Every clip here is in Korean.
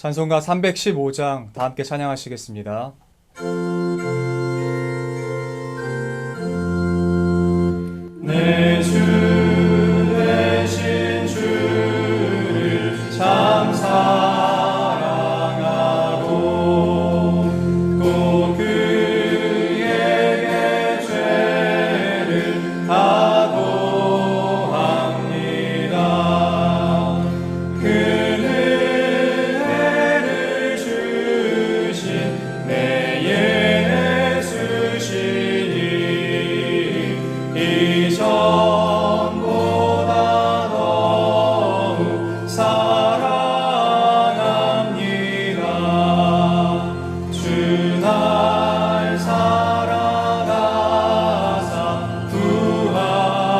찬송가 315장 다 함께 찬양하시겠습니다. 내 주 되신 주를 참 사랑하고 또 그에게 죄를 다도합니다. 그는 은혜를 주신 내 예수시니 이전보다 더욱 사랑합니다. 주 날 사랑하사 구하시려고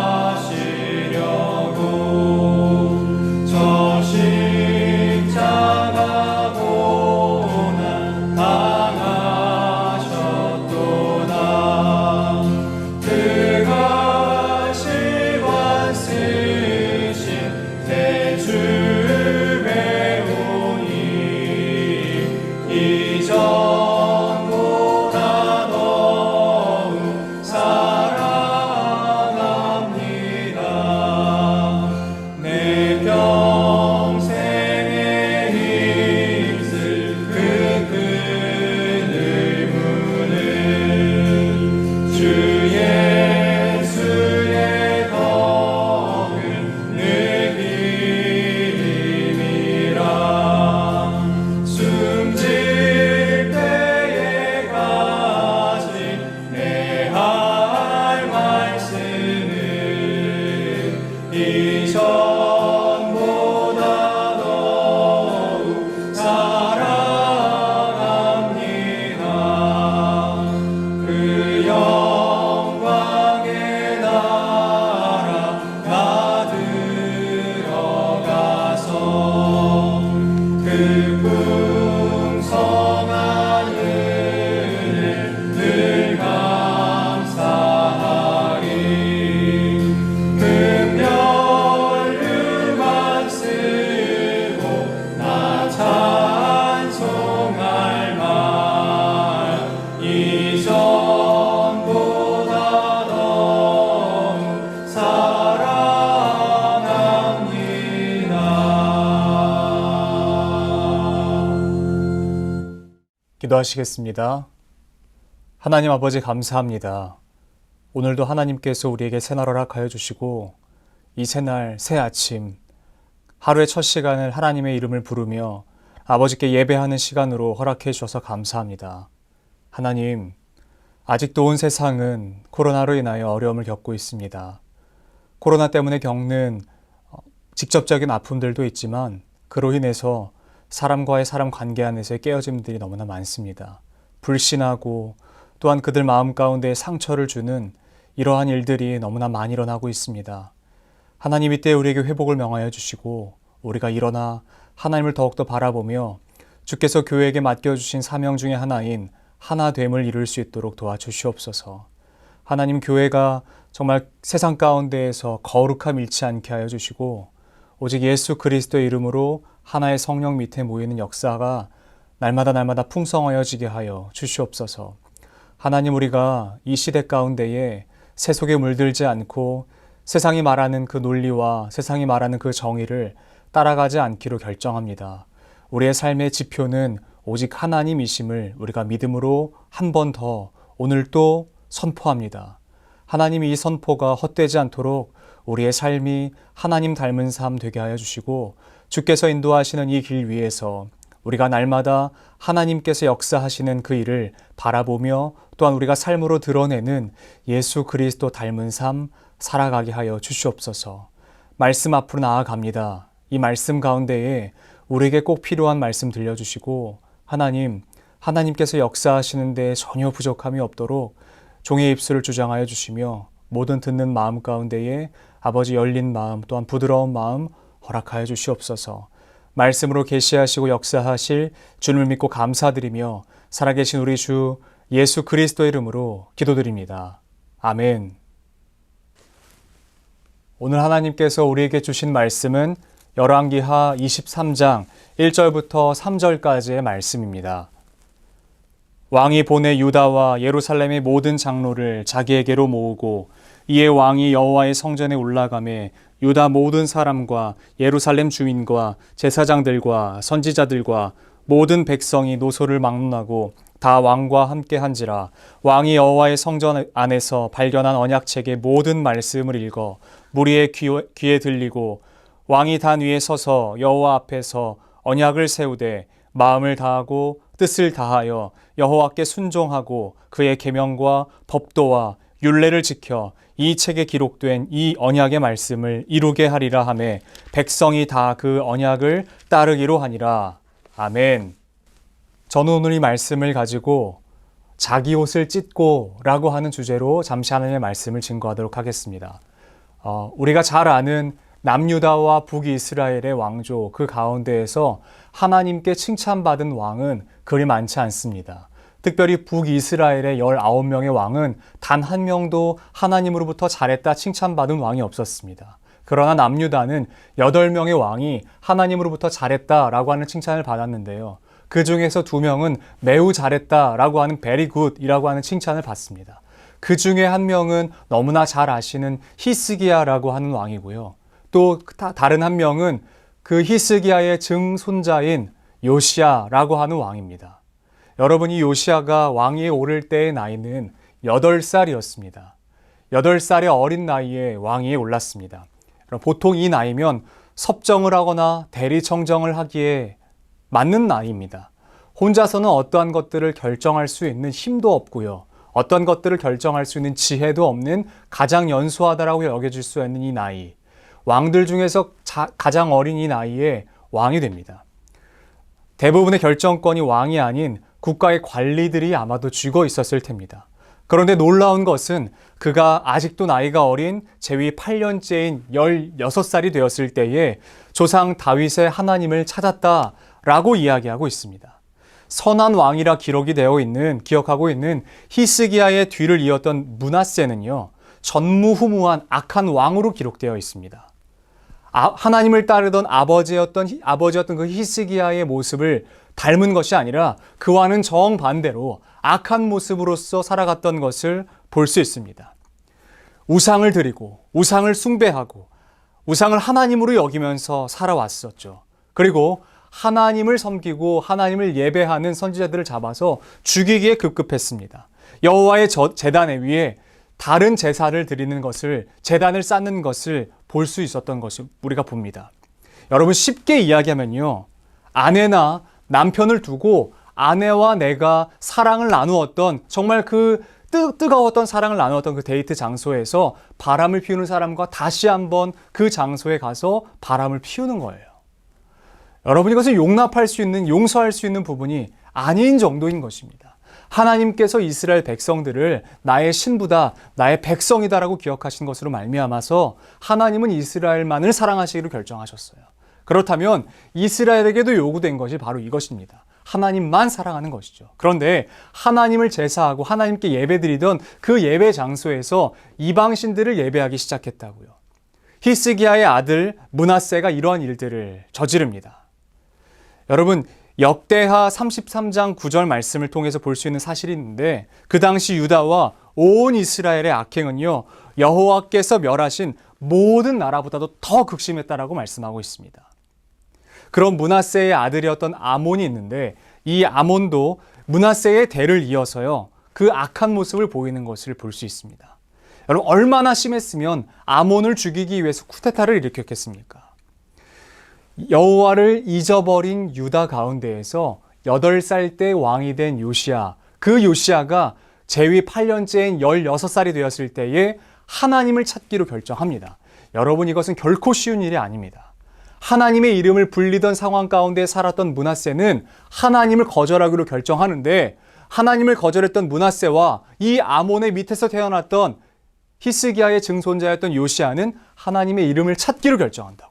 저 십자가 고난 당하셨도다. 그가 시관 쓰신 대주 배우니 이전보다 더욱 사랑합니다. 내 평생의 힘쓸 그 끈을 무는 주 예수의 덕을 늘 힘이라. 숨질 때에 가진 내 할 말씀은 이전보다 더욱 사랑합니다. 그 영광의 나라 나 들어가서 그 풍성한 은혜 늘 감사하리. 금연류만 쓰고 나 찬송할 말 이전보다 더욱 사랑합니다. 기도하시겠습니다. 하나님 아버지 감사합니다. 오늘도 하나님께서 우리에게 새날 허락하여 주시고 이 새날 새 아침 하루의 첫 시간을 하나님의 이름을 부르며 아버지께 예배하는 시간으로 허락해 주셔서 감사합니다. 하나님, 아직도 온 세상은 코로나로 인하여 어려움을 겪고 있습니다. 코로나 때문에 겪는 직접적인 아픔들도 있지만 그로 인해서 사람과의 사람 관계 안에서의 깨어짐들이 너무나 많습니다. 불신하고 또한 그들 마음 가운데 상처를 주는 이러한 일들이 너무나 많이 일어나고 있습니다. 하나님 이때 우리에게 회복을 명하여 주시고 우리가 일어나 하나님을 더욱더 바라보며 주께서 교회에게 맡겨주신 사명 중에 하나인 하나됨을 이룰 수 있도록 도와주시옵소서. 하나님 교회가 정말 세상 가운데에서 거룩함 잃지 않게 하여 주시고 오직 예수 그리스도의 이름으로 하나의 성령 밑에 모이는 역사가 날마다 풍성하여지게 하여 주시옵소서. 하나님 우리가 이 시대 가운데에 세속에 물들지 않고 세상이 말하는 그 논리와 세상이 말하는 그 정의를 따라가지 않기로 결정합니다. 우리의 삶의 지표는 오직 하나님이심을 우리가 믿음으로 한 번 더 오늘 또 선포합니다. 하나님이 이 선포가 헛되지 않도록 우리의 삶이 하나님 닮은 삶 되게 하여 주시고 주께서 인도하시는 이 길 위에서 우리가 날마다 하나님께서 역사하시는 그 일을 바라보며 또한 우리가 삶으로 드러내는 예수 그리스도 닮은 삶 살아가게 하여 주시옵소서. 말씀 앞으로 나아갑니다. 이 말씀 가운데에 우리에게 꼭 필요한 말씀 들려주시고 하나님께서 역사하시는 데 전혀 부족함이 없도록 종의 입술을 주장하여 주시며 모든 듣는 마음 가운데에 아버지 열린 마음 또한 부드러운 마음 허락하여 주시옵소서. 말씀으로 계시하시고 역사하실 주님을 믿고 감사드리며 살아계신 우리 주 예수 그리스도의 이름으로 기도드립니다. 아멘. 오늘 하나님께서 우리에게 주신 말씀은 열왕기하 23장 1절부터 3절까지의 말씀입니다. 왕이 보내 유다와 예루살렘의 모든 장로를 자기에게로 모으고 이에 왕이 여호와의 성전에 올라가매 유다 모든 사람과 예루살렘 주민과 제사장들과 선지자들과 모든 백성이 노소를 막론하고 다 왕과 함께 한지라. 왕이 여호와의 성전 안에서 발견한 언약책의 모든 말씀을 읽어 무리의 귀에 들리고 왕이 단 위에 서서 여호와 앞에서 언약을 세우되 마음을 다하고 뜻을 다하여 여호와께 순종하고 그의 계명과 법도와 율례를 지켜 이 책에 기록된 이 언약의 말씀을 이루게 하리라 하매 백성이 다 그 언약을 따르기로 하니라. 아멘. 저는 오늘 이 말씀을 가지고 자기 옷을 찢고 라고 하는 주제로 잠시 하나님의 말씀을 증거하도록 하겠습니다. 우리가 잘 아는 남유다와 북이스라엘의 왕조 그 가운데에서 하나님께 칭찬받은 왕은 그리 많지 않습니다. 특별히 북이스라엘의 19명의 왕은 단 한 명도 하나님으로부터 잘했다 칭찬받은 왕이 없었습니다. 그러나 남유다는 8명의 왕이 하나님으로부터 잘했다라고 하는 칭찬을 받았는데요. 그 중에서 2명은 매우 잘했다라고 하는 very good이라고 하는 칭찬을 받습니다. 그 중에 한 명은 너무나 잘 아시는 히스기야라고 하는 왕이고요. 또 다른 한 명은 그 히스기야의 증손자인 요시야라고 하는 왕입니다. 여러분, 이 요시야가 왕위에 오를 때의 나이는 8살이었습니다. 8살의 어린 나이에 왕위에 올랐습니다. 보통 이 나이면 섭정을 하거나 대리청정을 하기에 맞는 나이입니다. 혼자서는 어떠한 것들을 결정할 수 있는 힘도 없고요. 어떤 것들을 결정할 수 있는 지혜도 없는 가장 연소하다라고 여겨질 수 있는 이 나이. 왕들 중에서 가장 어린 이 나이에 왕이 됩니다. 대부분의 결정권이 왕이 아닌 국가의 관리들이 아마도 쥐고 있었을 텐입니다. 그런데 놀라운 것은 그가 아직도 나이가 어린 제위 8년째인 16살이 되었을 때에 조상 다윗의 하나님을 찾았다라고 이야기하고 있습니다. 선한 왕이라 기억하고 있는 히스기야의 뒤를 이었던 므낫세는요, 전무후무한 악한 왕으로 기록되어 있습니다. 하나님을 따르던 아버지였던 그 히스기야의 모습을 닮은 것이 아니라 그와는 정반대로 악한 모습으로서 살아갔던 것을 볼 수 있습니다. 우상을 드리고 우상을 숭배하고 우상을 하나님으로 여기면서 살아왔었죠. 그리고 하나님을 섬기고 하나님을 예배하는 선지자들을 잡아서 죽이기에 급급했습니다. 여호와의 제단 위에 다른 제사를 드리는 것을, 제단을 쌓는 것을 볼 수 있었던 것을 우리가 봅니다. 여러분, 쉽게 이야기하면요, 아내나 남편을 두고 아내와 내가 사랑을 나누었던, 정말 그 뜨거웠던 사랑을 나누었던 그 데이트 장소에서 바람을 피우는 사람과 다시 한번 그 장소에 가서 바람을 피우는 거예요. 여러분, 이것은 용납할 수 있는, 용서할 수 있는 부분이 아닌 정도인 것입니다. 하나님께서 이스라엘 백성들을 나의 신부다, 나의 백성이다라고 기억하신 것으로 말미암아서 하나님은 이스라엘만을 사랑하시기로 결정하셨어요. 그렇다면 이스라엘에게도 요구된 것이 바로 이것입니다. 하나님만 사랑하는 것이죠. 그런데 하나님을 제사하고 하나님께 예배드리던 그 예배 장소에서 이방신들을 예배하기 시작했다고요. 히스기야의 아들 므낫세가 이러한 일들을 저지릅니다. 여러분, 역대하 33장 9절 말씀을 통해서 볼 수 있는 사실이 있는데, 그 당시 유다와 온 이스라엘의 악행은요, 여호와께서 멸하신 모든 나라보다도 더 극심했다라고 말씀하고 있습니다. 그런 므낫세의 아들이었던 아몬이 있는데, 이 아몬도 므낫세의 대를 이어서요, 그 악한 모습을 보이는 것을 볼 수 있습니다. 여러분, 얼마나 심했으면 아몬을 죽이기 위해서 쿠데타를 일으켰겠습니까? 여호와를 잊어버린 유다 가운데에서 8살 때 왕이 된 요시야, 그 요시야가 제위 8년째인 16살이 되었을 때에 하나님을 찾기로 결정합니다. 여러분, 이것은 결코 쉬운 일이 아닙니다. 하나님의 이름을 불리던 상황 가운데 살았던 므낫세는 하나님을 거절하기로 결정하는데, 하나님을 거절했던 므낫세와 이 아몬의 밑에서 태어났던 히스기야의 증손자였던 요시야는 하나님의 이름을 찾기로 결정한다고요.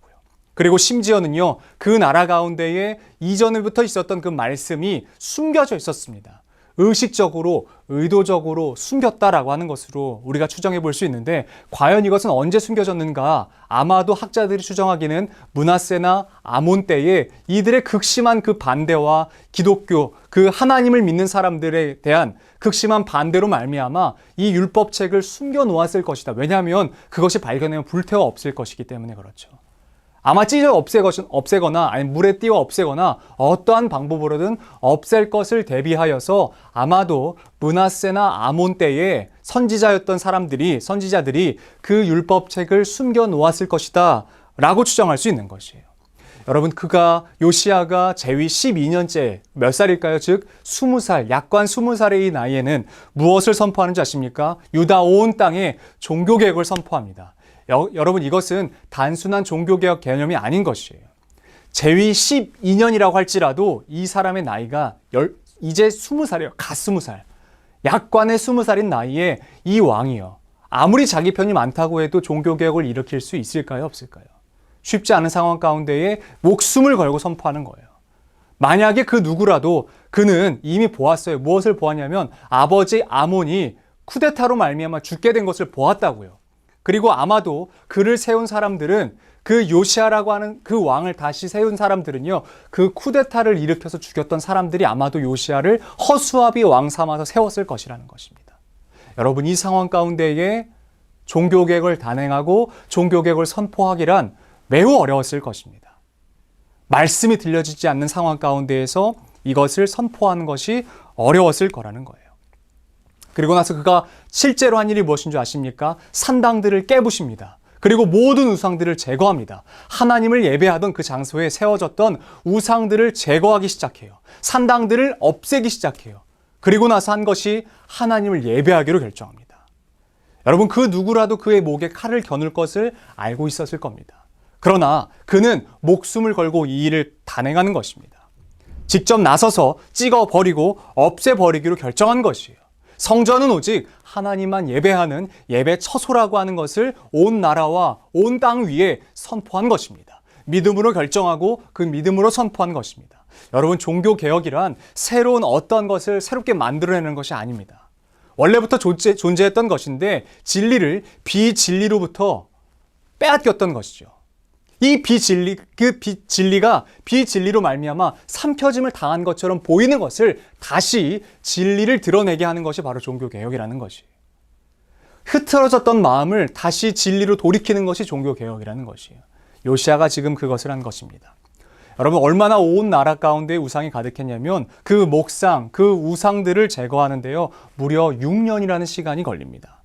그리고 심지어는요, 그 나라 가운데에 이전부터 있었던 그 말씀이 숨겨져 있었습니다. 의식적으로, 의도적으로 숨겼다라고 하는 것으로 우리가 추정해 볼 수 있는데, 과연 이것은 언제 숨겨졌는가? 아마도 학자들이 추정하기는 므낫세나 아몬 때에 이들의 극심한 그 반대와 기독교, 그 하나님을 믿는 사람들에 대한 극심한 반대로 말미암아 이 율법책을 숨겨 놓았을 것이다. 왜냐하면 그것이 발견되면 불태워 없앨 것이기 때문에 그렇죠. 아마 찢어 없애거나 아니 물에 띄워 없애거나 어떠한 방법으로든 없앨 것을 대비하여서 아마도 므낫세나 아몬 때에 선지자들이 그 율법책을 숨겨 놓았을 것이다 라고 추정할 수 있는 것이에요. 여러분, 요시야가 재위 12년째 몇 살일까요? 즉 20살, 약관 20살의 이 나이에는 무엇을 선포하는 줄 아십니까? 유다 온 땅에 종교개혁을 선포합니다. 여러분, 이것은 단순한 종교개혁 개념이 아닌 것이에요. 재위 12년이라고 할지라도 이 사람의 나이가 이제 20살이에요. 갓 20살. 약관의 20살인 나이에 이 왕이요. 아무리 자기 편이 많다고 해도 종교개혁을 일으킬 수 있을까요? 없을까요? 쉽지 않은 상황 가운데에 목숨을 걸고 선포하는 거예요. 만약에 그 누구라도 그는 이미 보았어요. 무엇을 보았냐면 아버지 아몬이 쿠데타로 말미암아 죽게 된 것을 보았다고요. 그리고 아마도 그를 세운 사람들은 그 요시아라고 하는 그 왕을 다시 세운 사람들은요, 그 쿠데타를 일으켜서 죽였던 사람들이 아마도 요시아를 허수아비 왕 삼아서 세웠을 것이라는 것입니다. 여러분, 이 상황 가운데에 종교개혁을 단행하고 종교개혁을 선포하기란 매우 어려웠을 것입니다. 말씀이 들려지지 않는 상황 가운데에서 이것을 선포하는 것이 어려웠을 거라는 거예요. 그리고 나서 그가 실제로 한 일이 무엇인 줄 아십니까? 산당들을 깨부십니다. 그리고 모든 우상들을 제거합니다. 하나님을 예배하던 그 장소에 세워졌던 우상들을 제거하기 시작해요. 산당들을 없애기 시작해요. 그리고 나서 한 것이 하나님을 예배하기로 결정합니다. 여러분, 그 누구라도 그의 목에 칼을 겨눌 것을 알고 있었을 겁니다. 그러나 그는 목숨을 걸고 이 일을 단행하는 것입니다. 직접 나서서 찍어버리고 없애버리기로 결정한 것이에요. 성전은 오직 하나님만 예배하는 예배 처소라고 하는 것을 온 나라와 온 땅 위에 선포한 것입니다. 믿음으로 결정하고 그 믿음으로 선포한 것입니다. 여러분, 종교개혁이란 새로운 어떤 것을 새롭게 만들어내는 것이 아닙니다. 원래부터 존재했던 것인데 진리를 비진리로부터 빼앗겼던 것이죠. 이 진리가 비진리로 말미암아 삼켜짐을 당한 것처럼 보이는 것을 다시 진리를 드러내게 하는 것이 바로 종교개혁이라는 것이에요. 흐트러졌던 마음을 다시 진리로 돌이키는 것이 종교개혁이라는 것이에요. 요시아가 지금 그것을 한 것입니다. 여러분, 얼마나 온 나라 가운데 우상이 가득했냐면 그 목상, 그 우상들을 제거하는데요, 무려 6년이라는 시간이 걸립니다.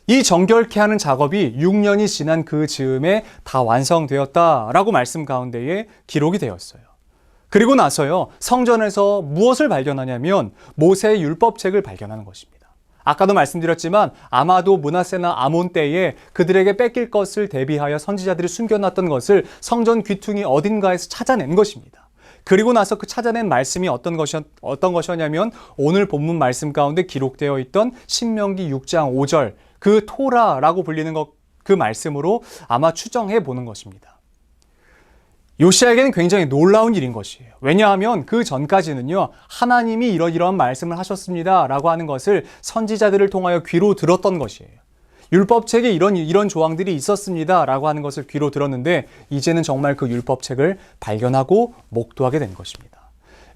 이 정결케 하는 작업이 6년이 지난 그 즈음에 다 완성되었다라고 말씀 가운데에 기록이 되었어요. 그리고 나서요, 성전에서 무엇을 발견하냐면 모세의 율법책을 발견하는 것입니다. 아까도 말씀드렸지만 아마도 므낫세나 아몬 때에 그들에게 뺏길 것을 대비하여 선지자들이 숨겨놨던 것을 성전 귀퉁이 어딘가에서 찾아낸 것입니다. 그리고 나서 그 찾아낸 말씀이 어떤 것이었냐면 오늘 본문 말씀 가운데 기록되어 있던 신명기 6장 5절 그 토라라고 불리는 그 말씀으로 아마 추정해 보는 것입니다. 요시아에게는 굉장히 놀라운 일인 것이에요. 왜냐하면 그 전까지는요, 하나님이 이러이러한 말씀을 하셨습니다 라고 하는 것을 선지자들을 통하여 귀로 들었던 것이에요. 율법책에 이런 조항들이 있었습니다 라고 하는 것을 귀로 들었는데 이제는 정말 그 율법책을 발견하고 목도하게 된 것입니다.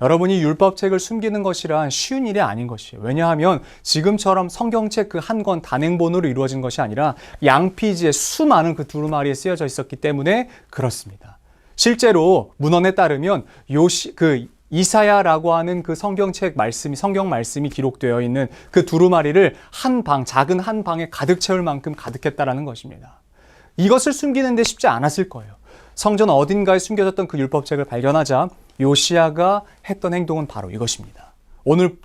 여러분이 율법책을 숨기는 것이란 쉬운 일이 아닌 것이에요. 왜냐하면 지금처럼 성경책 그 한 권 단행본으로 이루어진 것이 아니라 양피지에 수많은 그 두루마리에 쓰여져 있었기 때문에 그렇습니다. 실제로 문헌에 따르면 이사야라고 하는 그 성경 말씀이 기록되어 있는 그 두루마리를 작은 한 방에 가득 채울 만큼 가득했다라는 것입니다. 이것을 숨기는 데 쉽지 않았을 거예요. 성전 어딘가에 숨겨졌던 그 율법책을 발견하자 요시아가 했던 행동은 바로 이것입니다. 오늘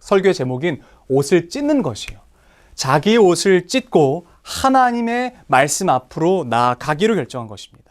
설교의 제목인 옷을 찢는 것이에요. 자기의 옷을 찢고 하나님의 말씀 앞으로 나아가기로 결정한 것입니다.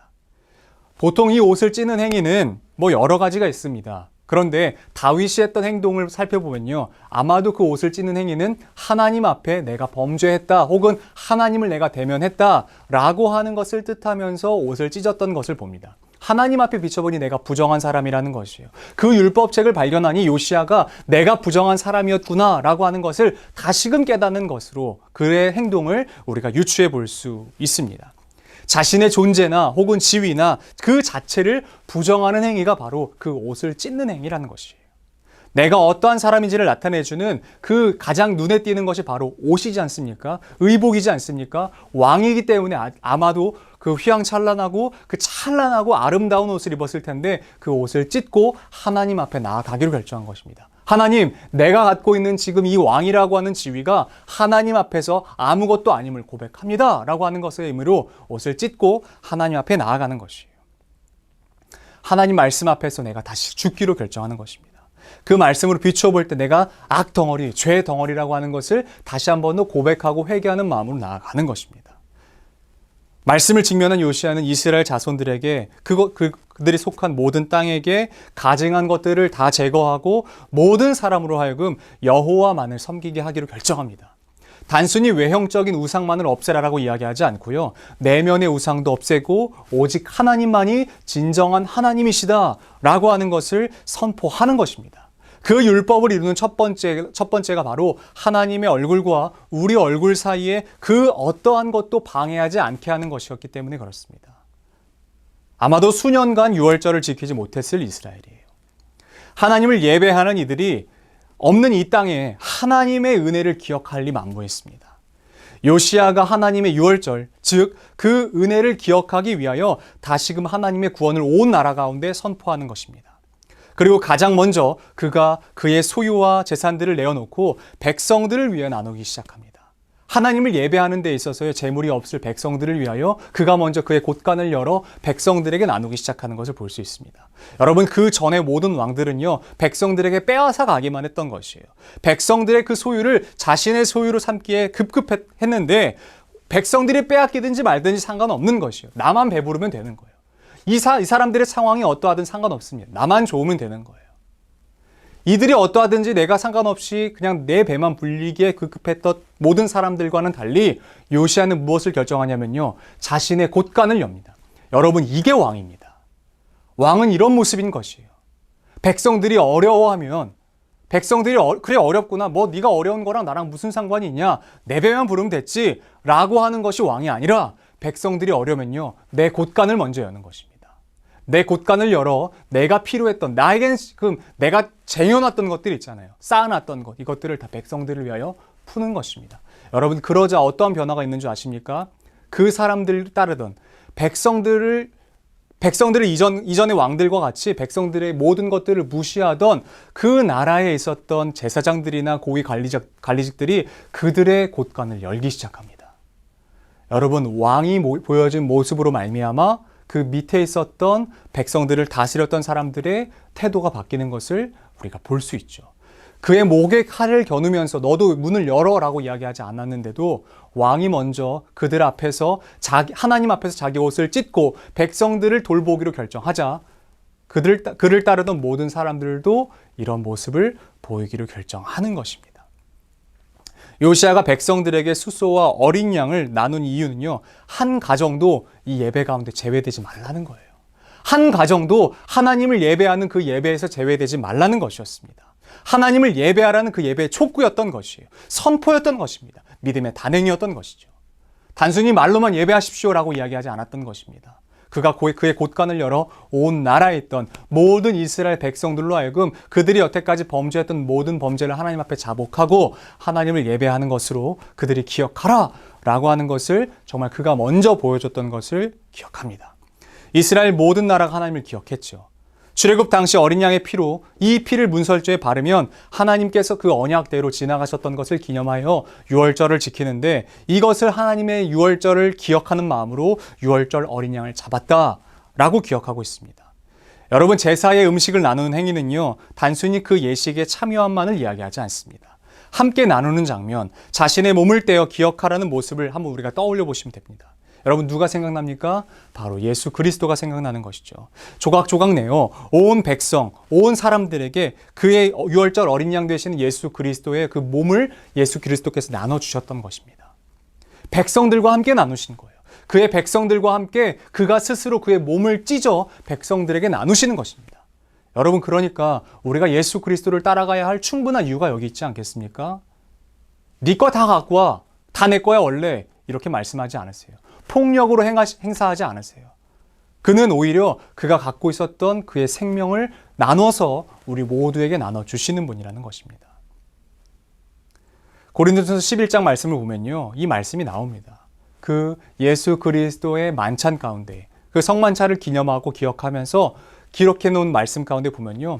보통 이 옷을 찢는 행위는 여러 가지가 있습니다. 그런데 다윗이 했던 행동을 살펴보면요, 아마도 그 옷을 찢는 행위는 하나님 앞에 내가 범죄했다 혹은 하나님을 내가 대면했다 라고 하는 것을 뜻하면서 옷을 찢었던 것을 봅니다. 하나님 앞에 비춰보니 내가 부정한 사람이라는 것이에요. 그 율법책을 발견하니 요시야가 내가 부정한 사람이었구나 라고 하는 것을 다시금 깨닫는 것으로 그의 행동을 우리가 유추해 볼 수 있습니다. 자신의 존재나 혹은 지위나 그 자체를 부정하는 행위가 바로 그 옷을 찢는 행위라는 것이에요. 내가 어떠한 사람인지를 나타내주는 그 가장 눈에 띄는 것이 바로 옷이지 않습니까? 의복이지 않습니까? 왕이기 때문에 아마도 그 휘황찬란하고 그 찬란하고 아름다운 옷을 입었을 텐데 그 옷을 찢고 하나님 앞에 나아가기로 결정한 것입니다. 하나님, 내가 갖고 있는 지금 이 왕이라고 하는 지위가 하나님 앞에서 아무것도 아님을 고백합니다 라고 하는 것의 의미로 옷을 찢고 하나님 앞에 나아가는 것이에요. 하나님 말씀 앞에서 내가 다시 죽기로 결정하는 것입니다. 그 말씀으로 비추어 볼 때 내가 악덩어리, 죄 덩어리라고 하는 것을 다시 한 번 더 고백하고 회개하는 마음으로 나아가는 것입니다. 말씀을 직면한 요시야는 이스라엘 자손들에게 그들이 속한 모든 땅에게 가증한 것들을 다 제거하고 모든 사람으로 하여금 여호와만을 섬기게 하기로 결정합니다. 단순히 외형적인 우상만을 없애라라고 이야기하지 않고요. 내면의 우상도 없애고 오직 하나님만이 진정한 하나님이시다라고 하는 것을 선포하는 것입니다. 그 율법을 이루는 첫 번째가 바로 하나님의 얼굴과 우리 얼굴 사이에 그 어떠한 것도 방해하지 않게 하는 것이었기 때문에 그렇습니다. 아마도 수년간 유월절을 지키지 못했을 이스라엘이에요. 하나님을 예배하는 이들이 없는 이 땅에 하나님의 은혜를 기억할 리 만무했습니다. 요시야가 하나님의 유월절, 즉 그 은혜를 기억하기 위하여 다시금 하나님의 구원을 온 나라 가운데 선포하는 것입니다. 그리고 가장 먼저 그가 그의 소유와 재산들을 내어놓고 백성들을 위해 나누기 시작합니다. 하나님을 예배하는 데 있어서의 재물이 없을 백성들을 위하여 그가 먼저 그의 곳간을 열어 백성들에게 나누기 시작하는 것을 볼 수 있습니다. 여러분, 그 전에 모든 왕들은요, 백성들에게 빼앗아 가기만 했던 것이에요. 백성들의 그 소유를 자신의 소유로 삼기에 급급했는데 백성들이 빼앗기든지 말든지 상관없는 것이에요. 나만 배부르면 되는 거예요. 이 사람들의 상황이 어떠하든 상관없습니다. 나만 좋으면 되는 거예요. 이들이 어떠하든지 내가 상관없이 그냥 내 배만 불리기에 급급했던 모든 사람들과는 달리 요시야는 무엇을 결정하냐면요, 자신의 곳간을 엽니다. 여러분, 이게 왕입니다. 왕은 이런 모습인 것이에요. 백성들이 어려워하면 백성들이 그래 어렵구나, 뭐 네가 어려운 거랑 나랑 무슨 상관이 있냐, 내 배만 부르면 됐지 라고 하는 것이 왕이 아니라 백성들이 어려면요, 내 곳간을 먼저 여는 것입니다. 내 곳간을 열어 내가 필요했던, 나에겐 지금 내가 쟁여놨던 것들 있잖아요. 쌓아놨던 것, 이것들을 다 백성들을 위하여 푸는 것입니다. 여러분, 그러자 어떠한 변화가 있는 줄 아십니까? 그 사람들을 따르던 백성들을 이전의 왕들과 같이 백성들의 모든 것들을 무시하던 그 나라에 있었던 제사장들이나 고위 관리직들이 그들의 곳간을 열기 시작합니다. 여러분, 왕이 보여준 모습으로 말미암아 그 밑에 있었던 백성들을 다스렸던 사람들의 태도가 바뀌는 것을 우리가 볼 수 있죠. 그의 목에 칼을 겨누면서 너도 문을 열어라고 이야기하지 않았는데도 왕이 먼저 그들 앞에서 하나님 앞에서 자기 옷을 찢고 백성들을 돌보기로 결정하자 그를 따르던 모든 사람들도 이런 모습을 보이기로 결정하는 것입니다. 요시야가 백성들에게 숫소와 어린 양을 나눈 이유는요, 한 가정도 이 예배 가운데 제외되지 말라는 거예요. 한 가정도 하나님을 예배하는 그 예배에서 제외되지 말라는 것이었습니다. 하나님을 예배하라는 그 예배의 촉구였던 것이에요. 선포였던 것입니다. 믿음의 단행이었던 것이죠. 단순히 말로만 예배하십시오라고 이야기하지 않았던 것입니다. 그가 그의 곳간을 열어 온 나라에 있던 모든 이스라엘 백성들로 하여금 그들이 여태까지 범죄했던 모든 범죄를 하나님 앞에 자복하고 하나님을 예배하는 것으로 그들이 기억하라 라고 하는 것을 정말 그가 먼저 보여줬던 것을 기억합니다. 이스라엘 모든 나라가 하나님을 기억했죠. 출애굽 당시 어린 양의 피로 이 피를 문설주에 바르면 하나님께서 그 언약대로 지나가셨던 것을 기념하여 유월절을 지키는데, 이것을 하나님의 유월절을 기억하는 마음으로 유월절 어린 양을 잡았다라고 기억하고 있습니다. 여러분, 제사의 음식을 나누는 행위는요, 단순히 그 예식에 참여함만을 이야기하지 않습니다. 함께 나누는 장면, 자신의 몸을 떼어 기억하라는 모습을 한번 우리가 떠올려 보시면 됩니다. 여러분, 누가 생각납니까? 바로 예수 그리스도가 생각나는 것이죠. 조각조각 내어 온 백성, 온 사람들에게 그의 유월절 어린 양 되시는 예수 그리스도의 그 몸을 예수 그리스도께서 나눠주셨던 것입니다. 백성들과 함께 나누신 거예요. 그의 백성들과 함께 그가 스스로 그의 몸을 찢어 백성들에게 나누시는 것입니다. 여러분, 그러니까 우리가 예수 그리스도를 따라가야 할 충분한 이유가 여기 있지 않겠습니까? 네 거 다 갖고 와. 다 내 거야 원래. 이렇게 말씀하지 않으세요. 폭력으로 행사하지 않으세요. 그는 오히려 그가 갖고 있었던 그의 생명을 나눠서 우리 모두에게 나눠주시는 분이라는 것입니다. 고린도전서 11장 말씀을 보면요, 이 말씀이 나옵니다. 그 예수 그리스도의 만찬 가운데, 그 성만찬을 기념하고 기억하면서 기록해 놓은 말씀 가운데 보면요,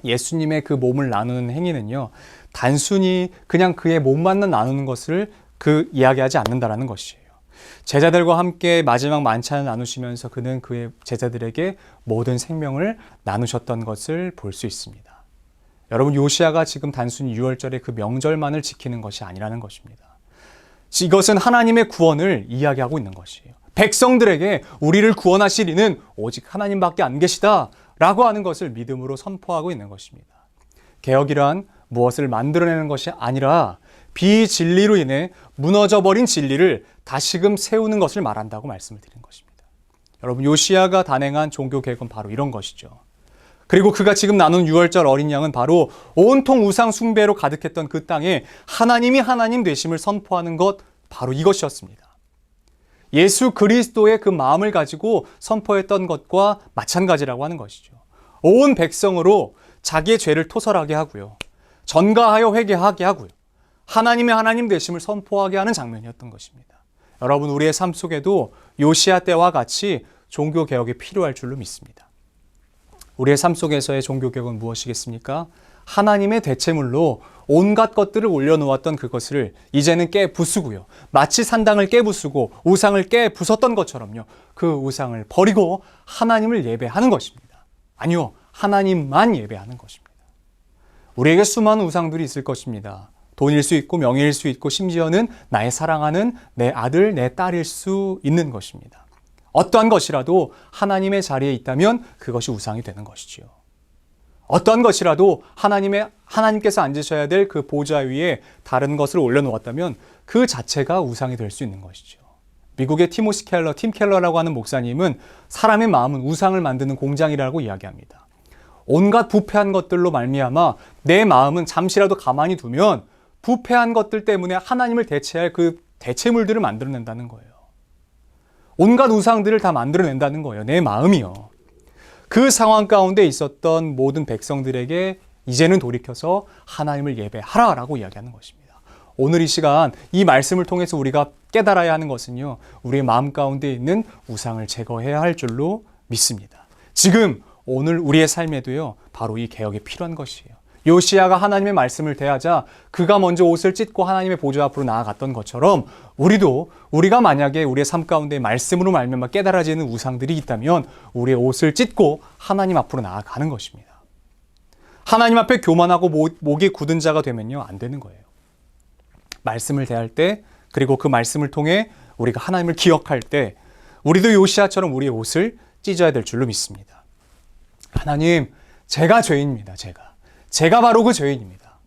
예수님의 그 몸을 나누는 행위는요, 단순히 그냥 그의 몸만 나누는 것을 이야기하지 않는다라는 것이에요. 제자들과 함께 마지막 만찬을 나누시면서 그는 그의 제자들에게 모든 생명을 나누셨던 것을 볼 수 있습니다. 여러분, 요시야가 지금 단순히 유월절의 그 명절만을 지키는 것이 아니라는 것입니다. 이것은 하나님의 구원을 이야기하고 있는 것이에요. 백성들에게 우리를 구원하실 이는 오직 하나님밖에 안 계시다 라고 하는 것을 믿음으로 선포하고 있는 것입니다. 개혁이란 무엇을 만들어내는 것이 아니라 비진리로 인해 무너져버린 진리를 다시금 세우는 것을 말한다고 말씀을 드린 것입니다. 여러분, 요시야가 단행한 종교개혁은 바로 이런 것이죠. 그리고 그가 지금 나눈 유월절 어린 양은 바로 온통 우상 숭배로 가득했던 그 땅에 하나님이 하나님 되심을 선포하는 것, 바로 이것이었습니다. 예수 그리스도의 그 마음을 가지고 선포했던 것과 마찬가지라고 하는 것이죠. 온 백성으로 자기의 죄를 토설하게 하고요, 전가하여 회개하게 하고요, 하나님의 하나님 되심을 선포하게 하는 장면이었던 것입니다. 여러분, 우리의 삶 속에도 요시야 때와 같이 종교개혁이 필요할 줄로 믿습니다. 우리의 삶 속에서의 종교개혁은 무엇이겠습니까? 하나님의 대체물로 온갖 것들을 올려놓았던 그것을 이제는 깨부수고요, 마치 산당을 깨부수고 우상을 깨부쉈던 것처럼요, 그 우상을 버리고 하나님을 예배하는 것입니다. 아니요, 하나님만 예배하는 것입니다. 우리에게 수많은 우상들이 있을 것입니다. 돈일 수 있고 명예일 수 있고 심지어는 나의 사랑하는 내 아들, 내 딸일 수 있는 것입니다. 어떠한 것이라도 하나님의 자리에 있다면 그것이 우상이 되는 것이지요. 어떠한 것이라도 하나님께서 앉으셔야 될 그 보좌 위에 다른 것을 올려놓았다면 그 자체가 우상이 될 수 있는 것이죠. 미국의 팀 켈러라고 하는 목사님은 사람의 마음은 우상을 만드는 공장이라고 이야기합니다. 온갖 부패한 것들로 말미암아 내 마음은 잠시라도 가만히 두면 부패한 것들 때문에 하나님을 대체할 그 대체물들을 만들어낸다는 거예요. 온갖 우상들을 다 만들어낸다는 거예요. 내 마음이요. 그 상황 가운데 있었던 모든 백성들에게 이제는 돌이켜서 하나님을 예배하라라고 이야기하는 것입니다. 오늘 이 시간 이 말씀을 통해서 우리가 깨달아야 하는 것은요, 우리의 마음 가운데 있는 우상을 제거해야 할 줄로 믿습니다. 지금 오늘 우리의 삶에도요, 바로 이 개혁이 필요한 것이에요. 요시야가 하나님의 말씀을 대하자 그가 먼저 옷을 찢고 하나님의 보좌 앞으로 나아갔던 것처럼 우리가 만약에 우리의 삶 가운데 말씀으로 말미암아 깨달아지는 우상들이 있다면 우리의 옷을 찢고 하나님 앞으로 나아가는 것입니다. 하나님 앞에 교만하고 목이 굳은 자가 되면요, 안 되는 거예요. 말씀을 대할 때, 그리고 그 말씀을 통해 우리가 하나님을 기억할 때 우리도 요시야처럼 우리의 옷을 찢어야 될 줄로 믿습니다. 하나님, 제가 죄인입니다. 제가 바로 그 죄인입니다.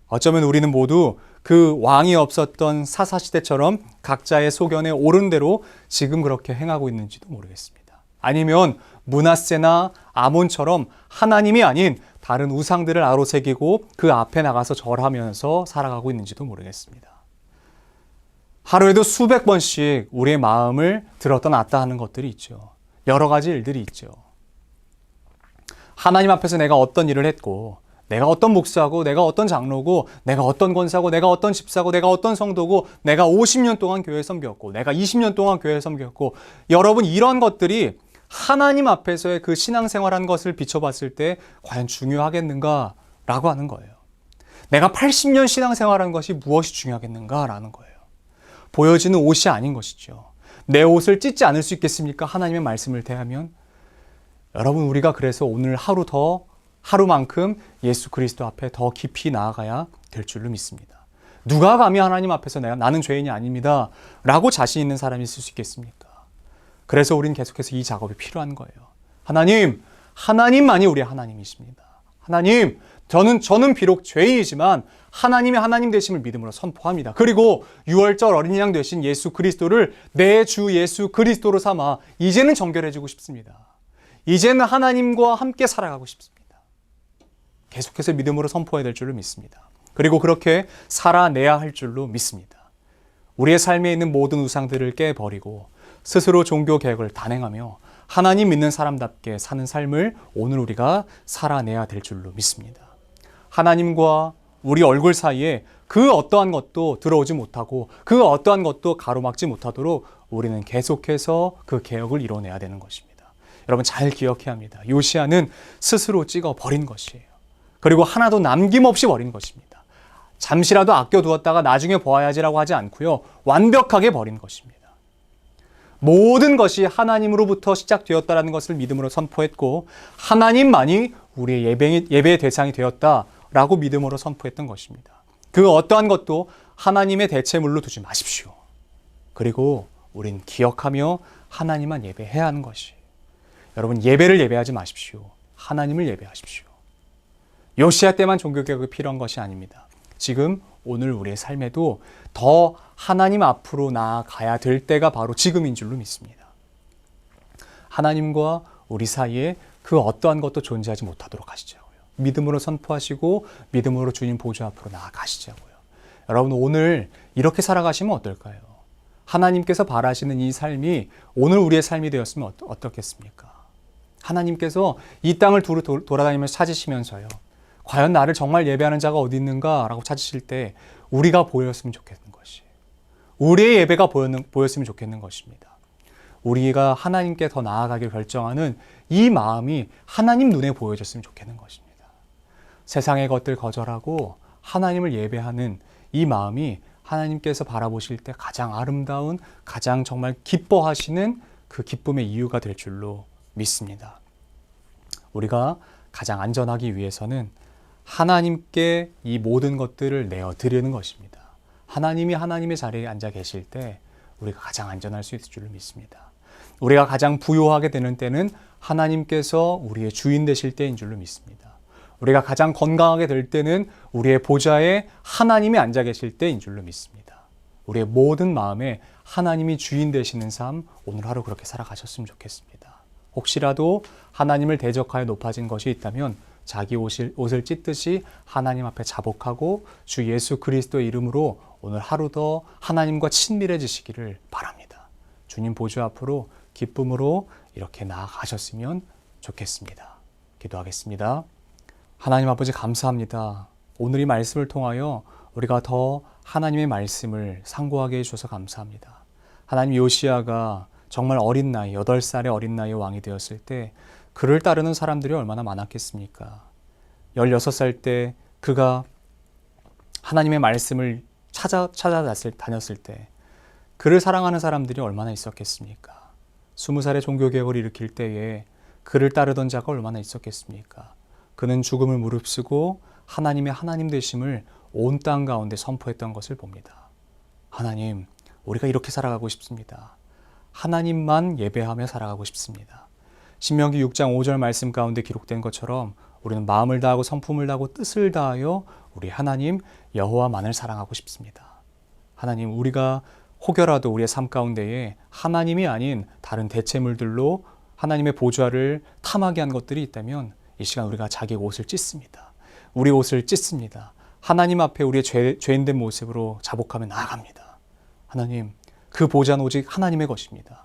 어쩌면 우리는 모두 그 왕이 없었던 사사시대처럼 각자의 소견에 옳은 대로 지금 그렇게 행하고 있는지도 모르겠습니다. 아니면 므낫세나 아몬처럼 하나님이 아닌 다른 우상들을 아로새기고 그 앞에 나가서 절하면서 살아가고 있는지도 모르겠습니다. 하루에도 수백 번씩 우리의 마음을 들었다 놨다 하는 것들이 있죠. 여러 가지 일들이 있죠. 하나님 앞에서 내가 어떤 일을 했고, 내가 어떤 목사고, 내가 어떤 장로고, 내가 어떤 권사고, 내가 어떤 집사고, 내가 어떤 성도고, 내가 50년 동안 교회 섬겼고, 내가 20년 동안 교회 섬겼고, 여러분, 이런 것들이 하나님 앞에서의 그 신앙생활한 것을 비춰봤을 때 과연 중요하겠는가라고 하는 거예요. 내가 80년 신앙생활한 것이 무엇이 중요하겠는가라는 거예요. 보여지는 옷이 아닌 것이죠. 내 옷을 찢지 않을 수 있겠습니까? 하나님의 말씀을 대하면. 여러분, 우리가 그래서 오늘 하루만큼 예수 그리스도 앞에 더 깊이 나아가야 될 줄로 믿습니다. 누가 감히 하나님 앞에서 나는 죄인이 아닙니다 라고 자신 있는 사람이 있을 수 있겠습니까? 그래서 우리는 계속해서 이 작업이 필요한 거예요. 하나님만이 우리의 하나님이십니다. 하나님, 저는 비록 죄이지만 하나님의 하나님 되심을 믿음으로 선포합니다. 그리고 6월절 어린 양 되신 예수 그리스도를 내 주 예수 그리스도로 삼아 이제는 정결해지고 싶습니다. 이제는 하나님과 함께 살아가고 싶습니다. 계속해서 믿음으로 선포해야 될 줄로 믿습니다. 그리고 그렇게 살아내야 할 줄로 믿습니다. 우리의 삶에 있는 모든 우상들을 깨버리고 스스로 종교 개혁을 단행하며 하나님 믿는 사람답게 사는 삶을 오늘 우리가 살아내야 될 줄로 믿습니다. 하나님과 우리 얼굴 사이에 그 어떠한 것도 들어오지 못하고 그 어떠한 것도 가로막지 못하도록 우리는 계속해서 그 개혁을 이뤄내야 되는 것입니다. 여러분 잘 기억해야 합니다. 요시야는 스스로 찍어 버린 것이에요. 그리고 하나도 남김없이 버린 것입니다. 잠시라도 아껴두었다가 나중에 보아야지라고 하지 않고요. 완벽하게 버린 것입니다. 모든 것이 하나님으로부터 시작되었다는 것을 믿음으로 선포했고 하나님만이 우리의 예배의 대상이 되었다라고 믿음으로 선포했던 것입니다. 그 어떠한 것도 하나님의 대체물로 두지 마십시오. 그리고 우린 기억하며 하나님만 예배해야 하는 것이. 여러분 예배를 예배하지 마십시오. 하나님을 예배하십시오. 요시야 때만 종교개혁이 필요한 것이 아닙니다. 지금 오늘 우리의 삶에도 더 하나님 앞으로 나아가야 될 때가 바로 지금인 줄로 믿습니다. 하나님과 우리 사이에 그 어떠한 것도 존재하지 못하도록 하시자고요. 믿음으로 선포하시고 믿음으로 주님 보좌 앞으로 나아가시자고요. 여러분 오늘 이렇게 살아가시면 어떨까요? 하나님께서 바라시는 이 삶이 오늘 우리의 삶이 되었으면 어떻겠습니까? 하나님께서 이 땅을 돌아다니면서 찾으시면서요. 과연 나를 정말 예배하는 자가 어디 있는가? 라고 찾으실 때 우리가 보였으면 좋겠는 것이. 우리의 예배가 보였으면 좋겠는 것입니다. 우리가 하나님께 더 나아가길 결정하는 이 마음이 하나님 눈에 보여졌으면 좋겠는 것입니다. 세상의 것들 거절하고 하나님을 예배하는 이 마음이 하나님께서 바라보실 때 가장 아름다운, 가장 정말 기뻐하시는 그 기쁨의 이유가 될 줄로 믿습니다. 우리가 가장 안전하기 위해서는 하나님께 이 모든 것들을 내어드리는 것입니다. 하나님이 하나님의 자리에 앉아 계실 때 우리가 가장 안전할 수 있을 줄로 믿습니다. 우리가 가장 부요하게 되는 때는 하나님께서 우리의 주인 되실 때인 줄로 믿습니다. 우리가 가장 건강하게 될 때는 우리의 보좌에 하나님이 앉아 계실 때인 줄로 믿습니다. 우리의 모든 마음에 하나님이 주인 되시는 삶 오늘 하루 그렇게 살아가셨으면 좋겠습니다. 혹시라도 하나님을 대적하여 높아진 것이 있다면 자기 옷을 찢듯이 하나님 앞에 자복하고 주 예수 그리스도의 이름으로 오늘 하루 더 하나님과 친밀해지시기를 바랍니다. 주님 보좌 앞으로 기쁨으로 이렇게 나아가셨으면 좋겠습니다. 기도하겠습니다. 하나님 아버지 감사합니다. 오늘 이 말씀을 통하여 우리가 더 하나님의 말씀을 상고하게 해주셔서 감사합니다. 하나님 요시야가 정말 어린 나이, 8살의 어린 나이에 왕이 되었을 때 그를 따르는 사람들이 얼마나 많았겠습니까? 16살 때 그가 하나님의 말씀을 다녔을 때 그를 사랑하는 사람들이 얼마나 있었겠습니까? 20살의 종교개혁을 일으킬 때에 그를 따르던 자가 얼마나 있었겠습니까? 그는 죽음을 무릅쓰고 하나님의 하나님 되심을 온 땅 가운데 선포했던 것을 봅니다. 하나님, 우리가 이렇게 살아가고 싶습니다. 하나님만 예배하며 살아가고 싶습니다. 신명기 6장 5절 말씀 가운데 기록된 것처럼 우리는 마음을 다하고 성품을 다하고 뜻을 다하여 우리 하나님 여호와만을 사랑하고 싶습니다. 하나님, 우리가 혹여라도 우리의 삶 가운데에 하나님이 아닌 다른 대체물들로 하나님의 보좌를 탐하게 한 것들이 있다면 이 시간 우리가 자기 옷을 찢습니다. 우리 옷을 찢습니다. 하나님 앞에 우리의 죄인된 모습으로 자복하며 나아갑니다. 하나님, 그 보좌는 오직 하나님의 것입니다.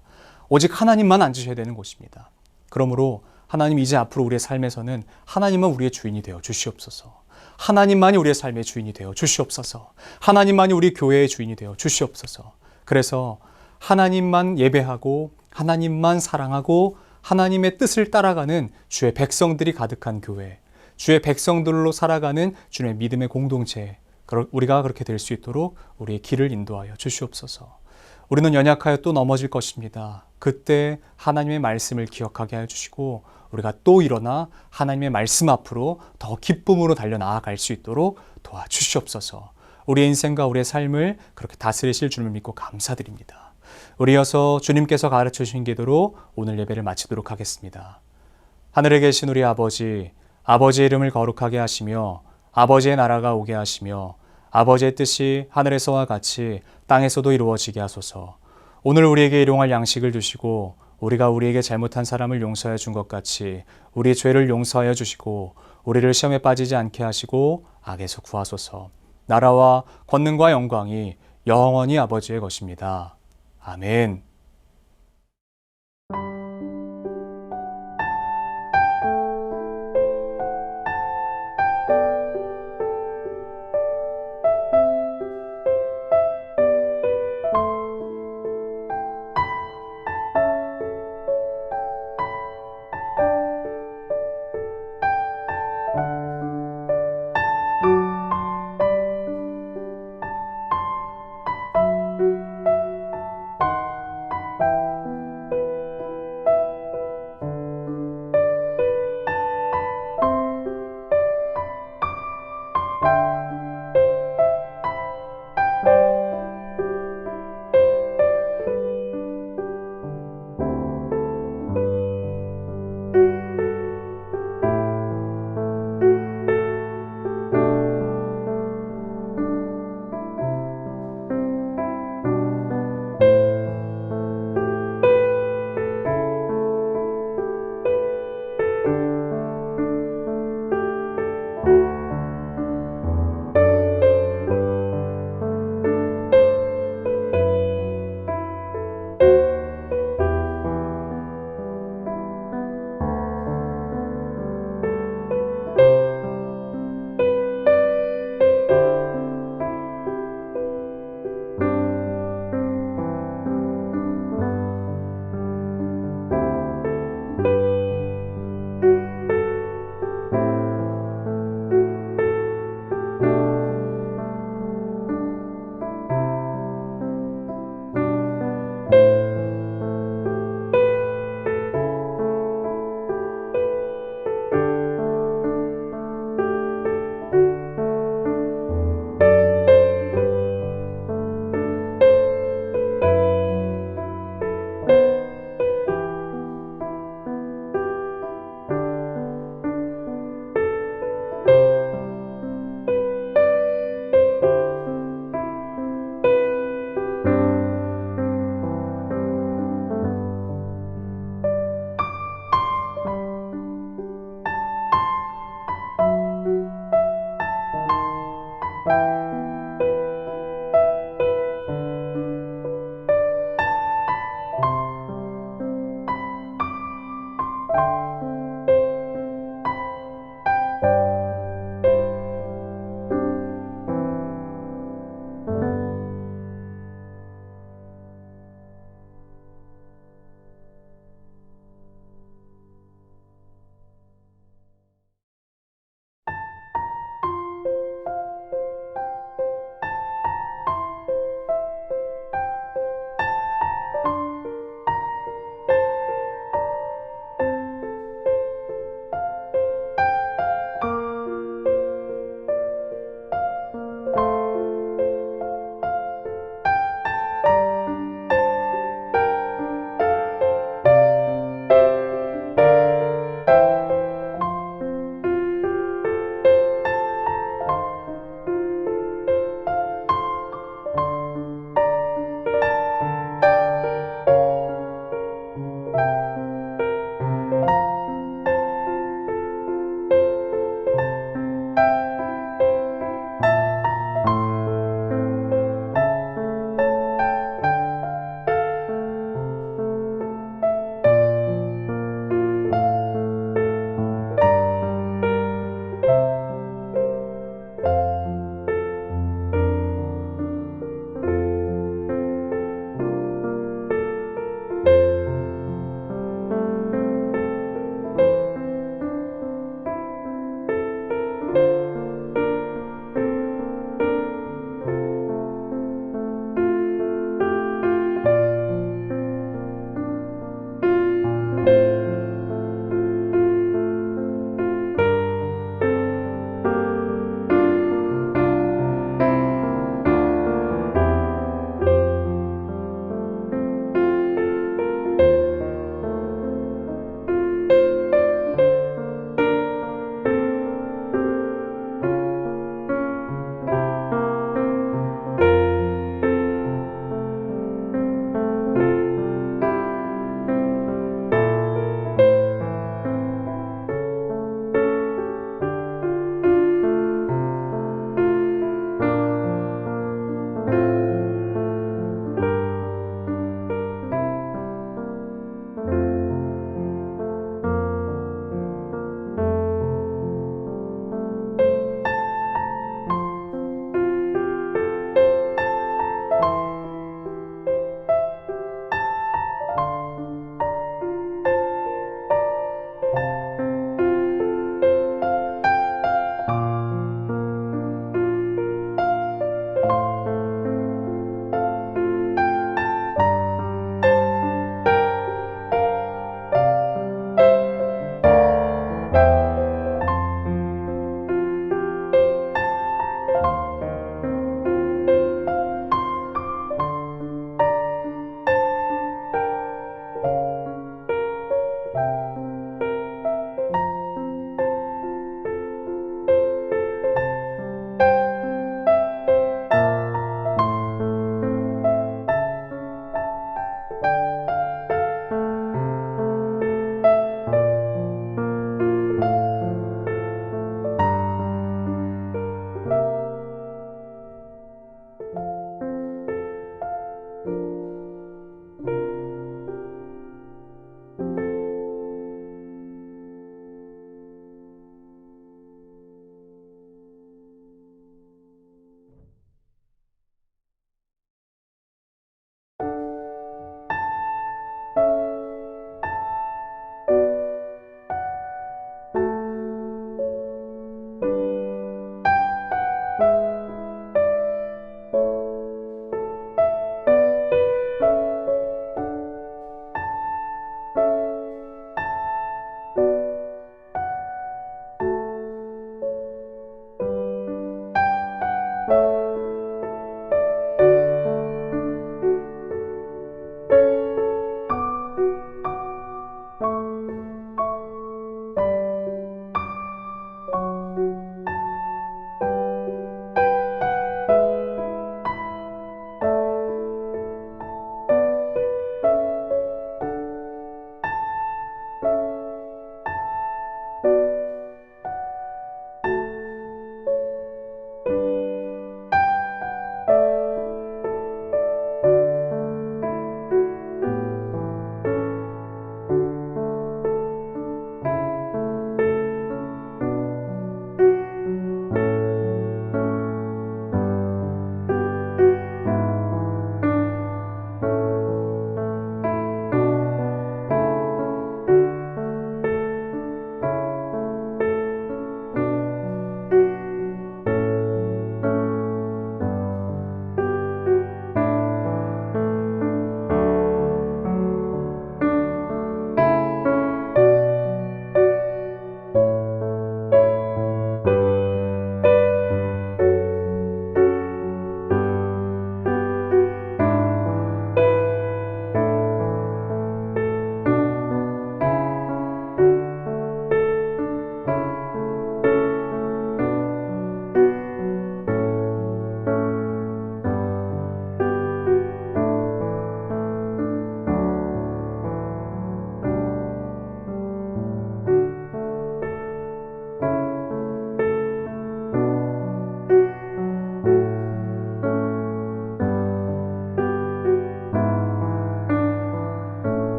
오직 하나님만 앉으셔야 되는 곳입니다. 그러므로 하나님 이제 앞으로 우리의 삶에서는 하나님만 우리의 주인이 되어 주시옵소서. 하나님만이 우리의 삶의 주인이 되어 주시옵소서. 하나님만이 우리 교회의 주인이 되어 주시옵소서. 그래서 하나님만 예배하고 하나님만 사랑하고 하나님의 뜻을 따라가는 주의 백성들이 가득한 교회, 주의 백성들로 살아가는 주님의 믿음의 공동체, 우리가 그렇게 될 수 있도록 우리의 길을 인도하여 주시옵소서. 우리는 연약하여 또 넘어질 것입니다. 그때 하나님의 말씀을 기억하게 하여 주시고 우리가 또 일어나 하나님의 말씀 앞으로 더 기쁨으로 달려나아갈 수 있도록 도와주시옵소서. 우리의 인생과 우리의 삶을 그렇게 다스리실 주님을 믿고 감사드립니다. 우리 이어서 주님께서 가르쳐 주신 기도로 오늘 예배를 마치도록 하겠습니다. 하늘에 계신 우리 아버지, 아버지의 이름을 거룩하게 하시며 아버지의 나라가 오게 하시며 아버지의 뜻이 하늘에서와 같이 땅에서도 이루어지게 하소서. 오늘 우리에게 일용할 양식을 주시고 우리가 우리에게 잘못한 사람을 용서해 준 것 같이 우리의 죄를 용서하여 주시고 우리를 시험에 빠지지 않게 하시고 악에서 구하소서. 나라와 권능과 영광이 영원히 아버지의 것입니다. 아멘.